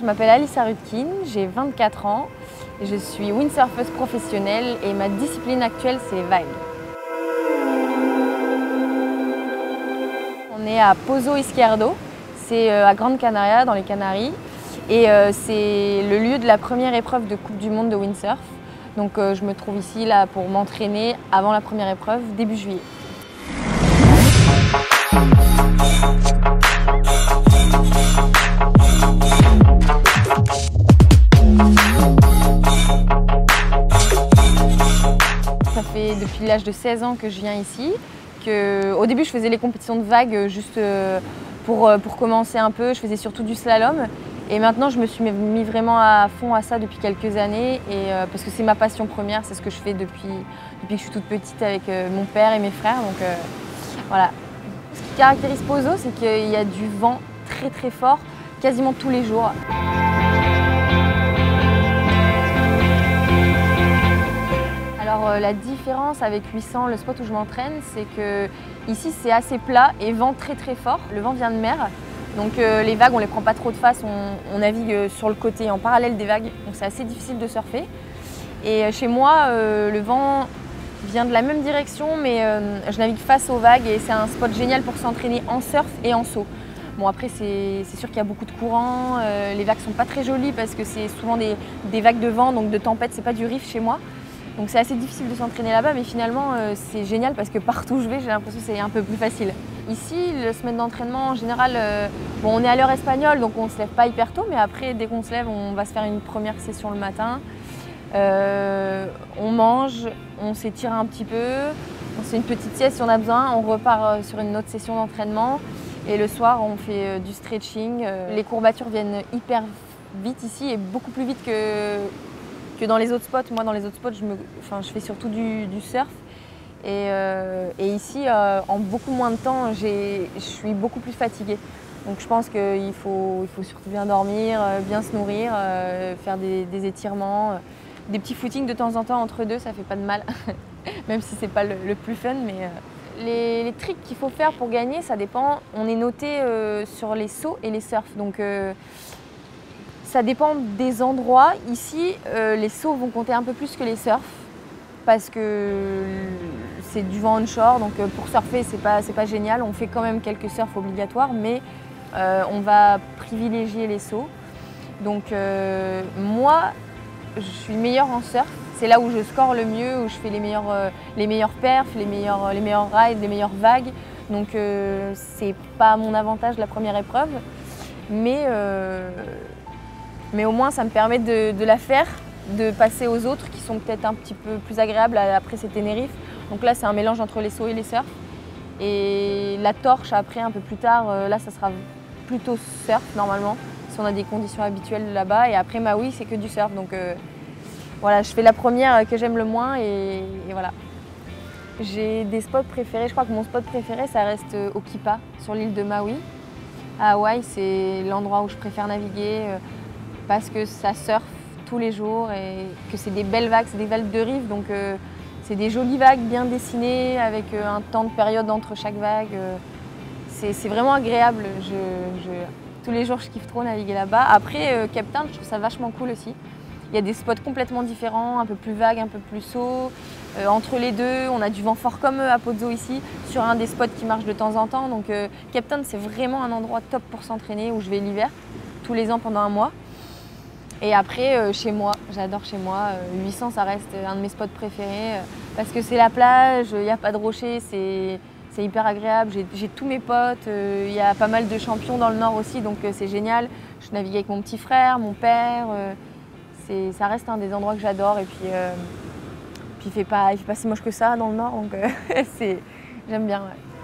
Je m'appelle Alyssa Rudkin, j'ai 24 ans, je suis windsurfeuse professionnelle et ma discipline actuelle c'est vague. On est à Pozo Izquierdo, c'est à Grande Canaria dans les Canaries et c'est le lieu de la première épreuve de Coupe du Monde de windsurf. Donc je me trouve ici là, pour m'entraîner avant la première épreuve début juillet. Ça fait depuis l'âge de 16 ans que je viens ici. Au début, je faisais les compétitions de vagues juste pour commencer un peu. Je faisais surtout du slalom. Et maintenant, je me suis mis vraiment à fond à ça depuis quelques années. Parce que c'est ma passion première, c'est ce que je fais depuis que je suis toute petite avec mon père et mes frères. Donc voilà. Ce qui caractérise Pozo, c'est qu'il y a du vent très très fort, quasiment tous les jours. Alors la différence avec 800, le spot où je m'entraîne, c'est que ici c'est assez plat et vent très très fort. Le vent vient de mer, donc les vagues on les prend pas trop de face, on navigue sur le côté en parallèle des vagues, donc c'est assez difficile de surfer. Et chez moi, le vent vient de la même direction, mais je navigue face aux vagues et c'est un spot génial pour s'entraîner en surf et en saut. Bon après c'est sûr qu'il y a beaucoup de courants, les vagues sont pas très jolies parce que c'est souvent des vagues de vent, donc de tempête, c'est pas du riff chez moi. Donc c'est assez difficile de s'entraîner là-bas, mais finalement c'est génial parce que partout où je vais, j'ai l'impression que c'est un peu plus facile. Ici, la semaine d'entraînement, en général, bon, on est à l'heure espagnole, donc on ne se lève pas hyper tôt, mais après, dès qu'on se lève, on va se faire une première session le matin. On mange, on s'étire un petit peu, on se fait une petite sieste si on a besoin, on repart sur une autre session d'entraînement. Et le soir, on fait du stretching. Les courbatures viennent hyper vite ici et beaucoup plus vite que dans les autres spots. Moi, dans les autres spots, je fais surtout du surf. Et ici, en beaucoup moins de temps, je suis beaucoup plus fatiguée. Donc je pense qu'il faut surtout bien dormir, bien se nourrir, faire des étirements, des petits footings de temps en temps entre deux, ça fait pas de mal. Même si c'est pas le plus fun. Mais les tricks qu'il faut faire pour gagner, ça dépend. On est noté sur les sauts et les surfs. Donc ça dépend des endroits. Ici, les sauts vont compter un peu plus que les surfs parce que c'est du vent onshore, donc pour surfer, c'est pas génial. On fait quand même quelques surfs obligatoires, mais on va privilégier les sauts. Donc moi, je suis meilleure en surf. C'est là où je score le mieux, où je fais les meilleurs perfs, les meilleurs rides, les meilleures vagues. Donc c'est pas mon avantage la première épreuve, mais au moins ça me permet de la faire, de passer aux autres qui sont peut-être un petit peu plus agréables. Après c'est Tenerife, donc là c'est un mélange entre les sauts et les surfs. Et la torche après un peu plus tard, là ça sera plutôt surf normalement, si on a des conditions habituelles là-bas. Et après Maui c'est que du surf, donc voilà, je fais la première que j'aime le moins et voilà. J'ai des spots préférés, je crois que mon spot préféré ça reste Okipa, sur l'île de Maui. À Hawaï, c'est l'endroit où je préfère naviguer parce que ça surfe tous les jours et que c'est des belles vagues, c'est des vagues de rive, donc c'est des jolies vagues bien dessinées avec un temps de période entre chaque vague. C'est vraiment agréable. Tous les jours, je kiffe trop naviguer là-bas. Après, Cape Town, je trouve ça vachement cool aussi. Il y a des spots complètement différents, un peu plus vagues, un peu plus sauts. Entre les deux, on a du vent fort comme à Pozo ici, sur un des spots qui marche de temps en temps. Donc Cape Town, c'est vraiment un endroit top pour s'entraîner où je vais l'hiver, tous les ans pendant un mois. Et après, chez moi, j'adore chez moi. 800, ça reste un de mes spots préférés parce que c'est la plage, il n'y a pas de rochers, c'est hyper agréable. J'ai tous mes potes, il y a pas mal de champions dans le nord aussi, donc c'est génial. Je navigue avec mon petit frère, mon père. Ça reste un des endroits que j'adore. Et puis il fait pas si moche que ça dans le nord, donc j'aime bien. Ouais.